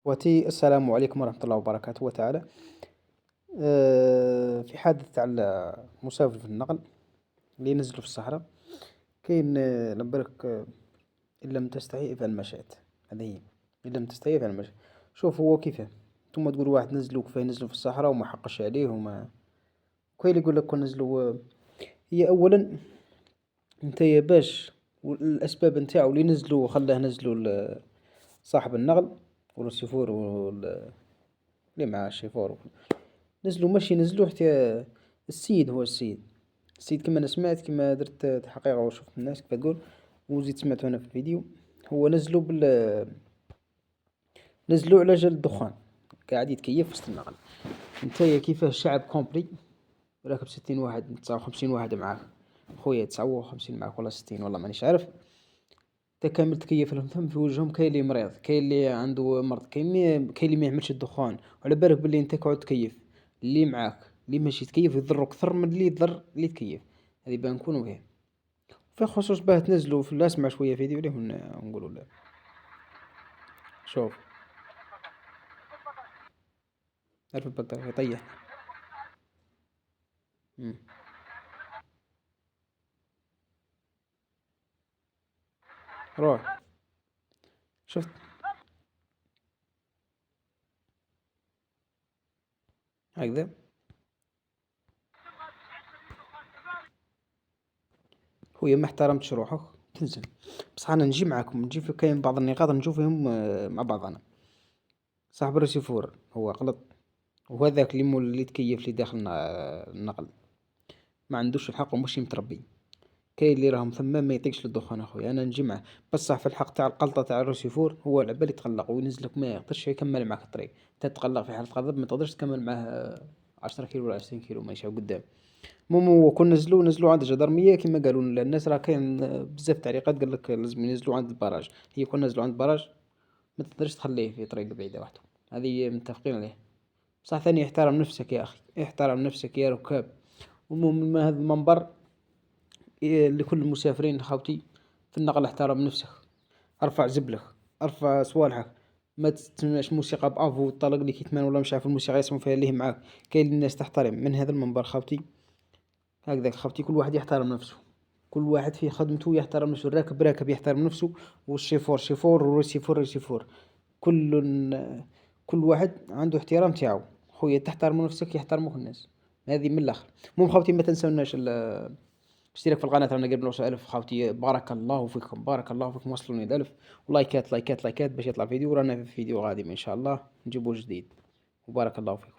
إخوتي السلام عليكم ورحمة الله وبركاته تعالى. في حادث تاع مسافر في النقل اللي ينزلوا في الصحراء. كاين نبرك إن لم تستحي فعل ما شئت. هذه هي، إن لم تستحي فعل ما شئت. شوف هو كيفاه، ثم تقول واحد نزلوا كيفاه ينزلوا في الصحراء وما حقش عليه وما كاين اللي يقول لك كون نزلوا. هي أولا نتايا باش والأسباب نتاعو اللي نزلوا وخلاه نزلوا صاحب النقل ولا السيفور اللي مع الشيفور نزلوا ماشي نزلوا حتى السيد هو السيد. السيد كما أنا سمعت كما درت تحقيق وشفت الناس كيف تقول وزيد سمعته أنا في الفيديو. هو نزلوا نزلوا على جال الدخان قاعد يتكيف وسط النقل. نتايا كيفاه الشعب كومبلي راكب 60 واحد 59 واحد معاك خويا 59 معاك ولا 60 والله مانيش عارف. تا كامل تكيف لهم ثم في وجههم كاين اللي مريض كاين اللي عنده مرض كاين اللي ما يعملش الدخان وعلى بالك باللي انت قاعد تكيف اللي معاك اللي ماشي تكيف يضر أكثر من اللي يضر اللي تكيف. هذه باه نكونوا فيه في خصوص باه تنزلوا في اسمع شوية فيديو ليه ونقولوا لا. شوف عارف البطارية يطيح. مم. روح شفت هكذا. خويا ما احترمتش روحك تنزل. بصح انا نجي معاكم نجي في كاين بعض النقاط نشوفهم مع بعضنا. صاحب الرسيفور هو غلط وهذاك اللي مول اللي تكيف اللي داخل النقل ما عندوش الحق ومش متربي. كاين اللي راهم ثما ما يطيقش للدخان اخويا انا نجي معاه. بصح في الحق تاع القلطه تاع الرسيفور هو على بالي يتقلق وينزلك ما يقدرش يكمل معاك الطريق. تتقلق في حالة غضب ما تقدرش تكمل معاه 10 كيلو ولا 20 كيلو ما يمشيو قدام. المهم هو كون نزلوا عند الجدرمية كيما قالوا لنا الناس راه كاين بزاف تعليقات قال لك لازم ينزلوا عند البراج. هي كون نزلوا عند البراج ما تقدرش تخليه في طريق بعيدة وحده. هذه متفقين عليه. بصح ثاني احترم نفسك يا أخي احترم نفسك يا ركاب. المهم من هذا المنبر لكل المسافرين خاوتي في النقل احترم نفسك. ارفع زبلك ارفع صوالحك ما تسمعش موسيقى بافو طلق لي كيتمان ولا مش عارف الموسيقى يسمعوا فيها اللي معاك. كاين الناس تحترم من هذا المنبر خاوتي. هكذاك خاوتي كل واحد يحترم نفسه. كل واحد في خدمته يحترم نفسه الراكب راكب يحترم نفسه والشيفور شيفور والريسيفور ريسيفور. كل كل واحد عنده احترام تاعو. خويا تحترم نفسك يحترموك الناس. هذه من الاخر. المهم خاوتي ما تنسوناش اشترك في القناة رانا قربنا نوصل 1000 خاوتي. بارك الله فيكم بارك الله فيكم وصلوني ل1000 ولايكات لايكات لايكات باش يطلع فيديو. رانا في فيديو قادم ان شاء الله نجيبوه جديد وبارك الله فيكم.